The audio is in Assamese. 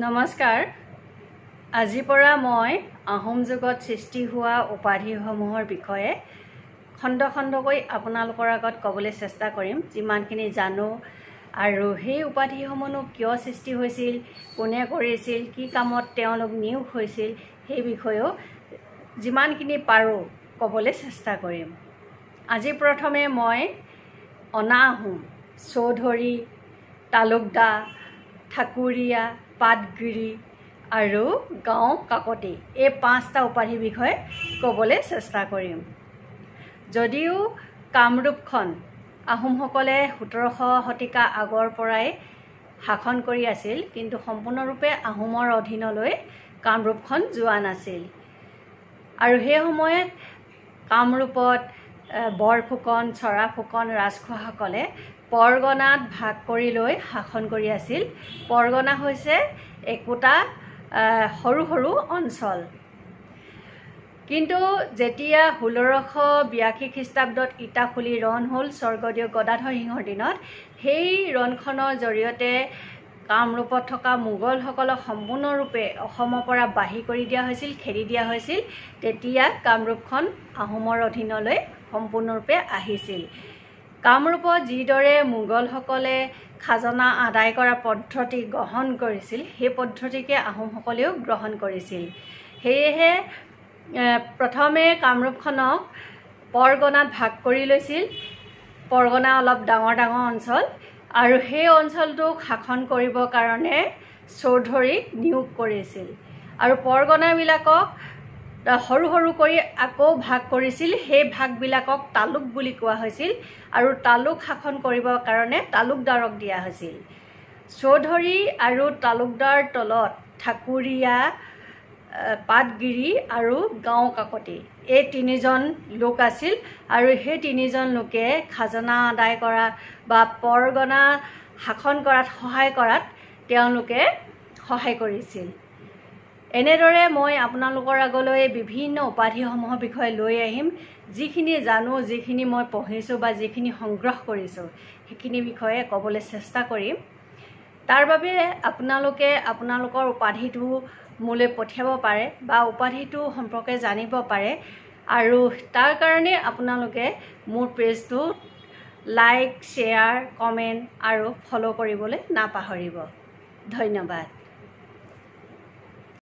নমস্কাৰ। আজিৰ পৰা মই আহোম যুগত সৃষ্টি হোৱা উপাধিসমূহৰ বিষয়ে খণ্ড খণ্ডকৈ আপোনালোকৰ আগত ক'বলৈ চেষ্টা কৰিম, যিমানখিনি জানো। আৰু সেই উপাধিসমূহনো কিয় সৃষ্টি হৈছিল, কোনে কৰিছিল, কি কামত তেওঁলোক নিয়োগ হৈছিল, সেই বিষয়েও যিমানখিনি পাৰোঁ ক'বলৈ চেষ্টা কৰিম। আজি প্ৰথমে মই অনা আহোম, চৌধুৰী, তালুকদাৰ, ঠাকুৰীয়া, পাটগিৰি আৰু গাঁও কাকতি এই 5টা উপাধিৰ বিষয়ে ক'বলৈ চেষ্টা কৰিম। যদিও কামৰূপখন আহোমসকলে 1700 শতিকা আগৰ পৰাই শাসন কৰি আছিল, কিন্তু সম্পূৰ্ণৰূপে আহোমৰ অধীনলৈ কামৰূপখন যোৱা নাছিল। আৰু সেই সময়ত কামৰূপত বৰফুকন, চৰাফুকন ৰাজখোৱাসকলে পৰগনাত ভাগ কৰি লৈ শাসন কৰি আছিল। পৰগনা হৈছে একোটা সৰু সৰু অঞ্চল। কিন্তু যেতিয়া 1682 খ্ৰীষ্টাব্দত ইটাখুলি ৰণ হ'ল স্বৰ্গদেউ গদাধৰ সিংহৰ দিনত, সেই ৰণখনৰ জৰিয়তে কামৰূপত থকা মোগলসকলক সম্পূৰ্ণৰূপে অসমৰ পৰা বাহিৰ কৰি দিয়া হৈছিল, খেদি দিয়া হৈছিল। তেতিয়া কামৰূপখন আহোমৰ অধীনলৈ সম্পূৰ্ণৰূপে আহিছিল। কামৰূপত যিদৰে মোগলসকলে খাজনা আদায় কৰা পদ্ধতি গ্ৰহণ কৰিছিল, সেই পদ্ধতিকে আহোমসকলেও গ্ৰহণ কৰিছিল। সেয়েহে প্ৰথমে কামৰূপখনক পৰগনাত ভাগ কৰি লৈছিল। পৰগনা অলপ ডাঙৰ ডাঙৰ অঞ্চল, আৰু সেই অঞ্চলটোক শাসন কৰিবৰ কাৰণে চৌধুৰীক নিয়োগ কৰিছিল। আৰু পৰগনাবিলাকক সৰু সৰু কৰি আকৌ ভাগ কৰিছিল। সেই ভাগবিলাকক তালুক বুলি কোৱা হৈছিল, আৰু তালুক শাসন কৰিবৰ কাৰণে তালুকদাৰক দিয়া হৈছিল। চৌধুৰী আৰু তালুকদাৰ তলত ঠাকুৰীয়া, পাটগিৰি আৰু গাঁও কাকতি এই 3জন লোক আছিল। আৰু সেই 3জন লোকে খাজনা আদায় কৰা বা পৰগনা শাসন কৰাত সহায় কৰাত তেওঁলোকে সহায় কৰিছিল। এনেদৰে মই আপোনালোকৰ আগলৈ বিভিন্ন উপাধিসমূহৰ বিষয়ে লৈ আহিম। যিখিনি জানো, যিখিনি মই পঢ়িছোঁ বা যিখিনি সংগ্ৰহ কৰিছোঁ, সেইখিনি বিষয়ে ক'বলৈ চেষ্টা কৰিম। তাৰ বাবে আপোনালোকে আপোনালোকৰ উপাধিটো মোলৈ পঠিয়াব পাৰে বা উপাধিটো সম্পৰ্কে জানিব পাৰে। আৰু তাৰ কাৰণে আপোনালোকে মোৰ পেজটো লাইক, শ্বেয়াৰ, কমেণ্ট আৰু ফ'ল' কৰিবলৈ নাপাহৰিব। ধন্যবাদ।